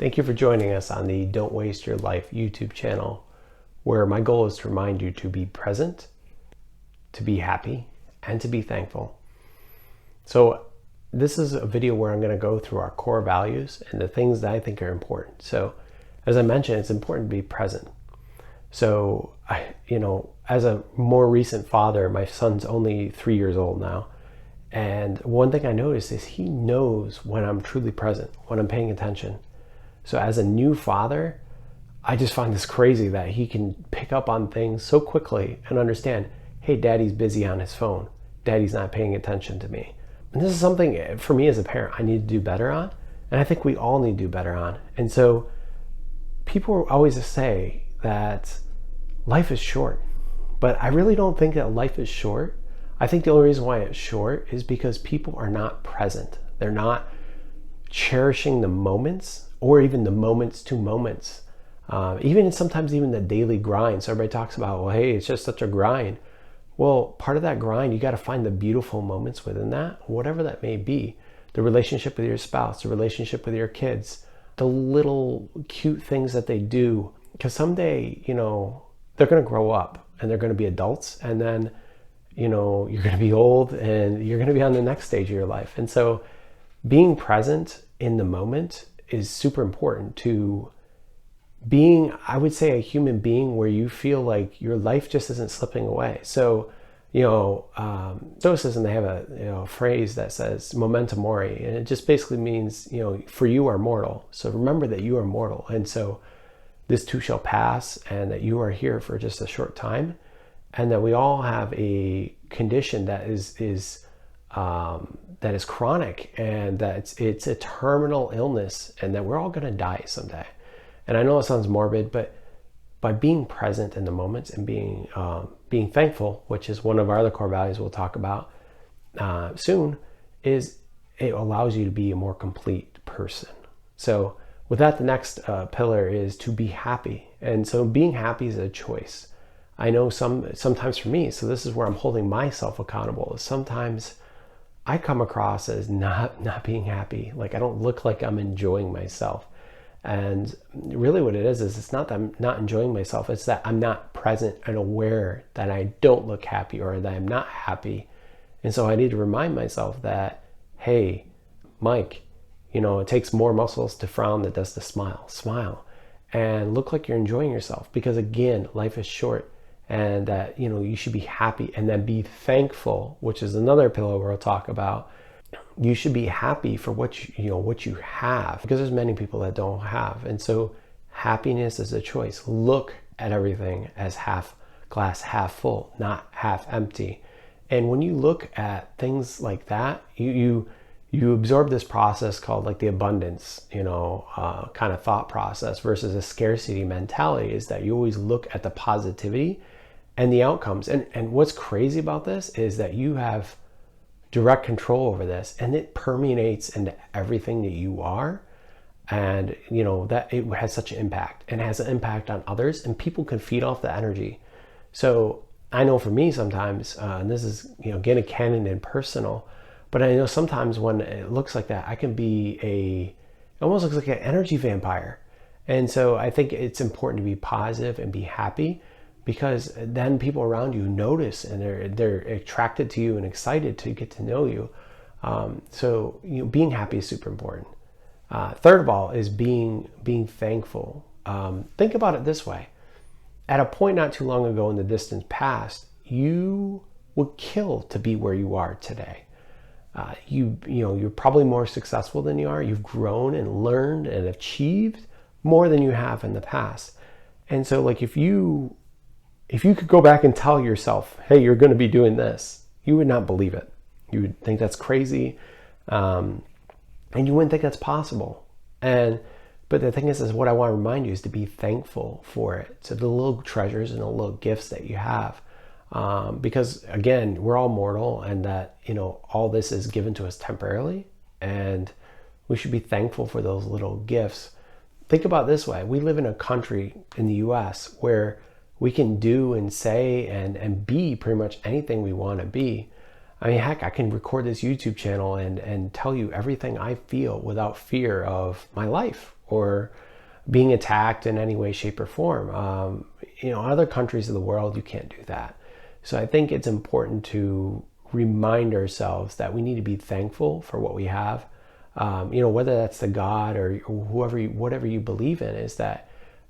Thank you for joining us on the Don't Waste Your Life YouTube channel, where my goal is to remind you to be present, to be happy, and to be thankful. So this is a video where I'm going to go through our core values and the things that I think are important. So as I mentioned, it's important to be present. So as a more recent father, my son's only 3 years old now. And one thing I noticed is he knows when I'm truly present, when I'm paying attention. So as a new father, I just find this crazy that he can pick up on things so quickly and understand, hey, daddy's busy on his phone. Daddy's not paying attention to me. And this is something for me as a parent I need to do better on. And I think we all need to do better on. And so people always say that life is short, but I really don't think that life is short. I think the only reason why it's short is because people are not present. They're not cherishing the moments or even the moments to moments. Sometimes even the daily grind. So everybody talks about, well, hey, it's just such a grind. Well, part of that grind, you got to find the beautiful moments within that, whatever that may be. The relationship with your spouse, the relationship with your kids, the little cute things that they do. Because someday, they're going to grow up and they're going to be adults. And then, you're going to be old and you're going to be on the next stage of your life. And so being present in the moment is super important to being, I would say, a human being where you feel like your life just isn't slipping away. So, Stoicism, they have a phrase that says memento mori, and it just basically means, for you are mortal. So remember that you are mortal. And so this too shall pass, and that you are here for just a short time, and that we all have a condition that is chronic, and that it's a terminal illness, and that we're all going to die someday. And I know it sounds morbid, but by being present in the moments and being thankful, which is one of our other core values we'll talk about soon, is it allows you to be a more complete person. So with that, the next pillar is to be happy. And so being happy is a choice. I know sometimes for me, so this is where I'm holding myself accountable, is sometimes I come across as not being happy. Like I don't look like I'm enjoying myself. And really what it is it's not that I'm not enjoying myself. It's that I'm not present and aware that I don't look happy or that I'm not happy. And so I need to remind myself that, hey, Mike, it takes more muscles to frown than it does to smile. Smile and look like you're enjoying yourself, because again, life is short. And that, you should be happy, and then be thankful, which is another pillar we'll talk about. You should be happy for what you have, because there's many people that don't have. And so happiness is a choice. Look at everything as glass half full, not half empty. And when you look at things like that, you absorb this process called like the abundance, kind of thought process, versus a scarcity mentality, is that you always look at the positivity and the outcomes. And what's crazy about this is that you have direct control over this, and it permeates into everything that you are. And that it has such an impact, and has an impact on others, and people can feed off the energy. So I know for me sometimes, and this is getting candid and personal, but I know sometimes when it looks like that, I can be it almost looks like an energy vampire. And so I think it's important to be positive and be happy, because then people around you notice, and they're attracted to you and excited to get to know you. So being happy is super important. Third of all is being thankful. Think about it this way. At a point not too long ago in the distant past, you would kill to be where you are today. You're probably more successful than you are. You've grown and learned and achieved more than you have in the past. And so like if you could go back and tell yourself, hey, you're going to be doing this, you would not believe it. You would think that's crazy. And you wouldn't think that's possible. But the thing is what I want to remind you is to be thankful for it. So the little treasures and the little gifts that you have. Because again, we're all mortal, and that, all this is given to us temporarily, and we should be thankful for those little gifts. Think about it this way. We live in a country in the US where we can do and say and be pretty much anything we want to be. I mean, heck, I can record this YouTube channel and tell you everything I feel without fear of my life or being attacked in any way, shape, or form. Other countries of the world, you can't do that. So I think it's important to remind ourselves that we need to be thankful for what we have. Whether that's the God or whatever you believe in, is that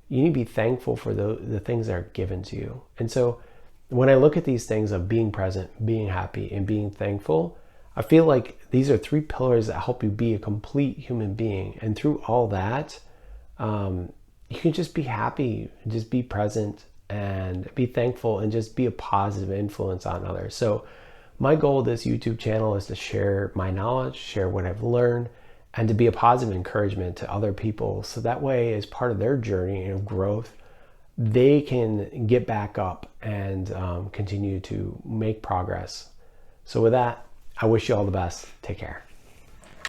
you need to be thankful for the things that are given to you. And so when I look at these things of being present, being happy, and being thankful, I feel like these are 3 pillars that help you be a complete human being. And through all that, you can just be happy, just be present, and be thankful, and just be a positive influence on others. So my goal of this YouTube channel is to share my knowledge, share what I've learned, and to be a positive encouragement to other people. So that way, as part of their journey of growth, they can get back up and continue to make progress. So with that, I wish you all the best. Take care.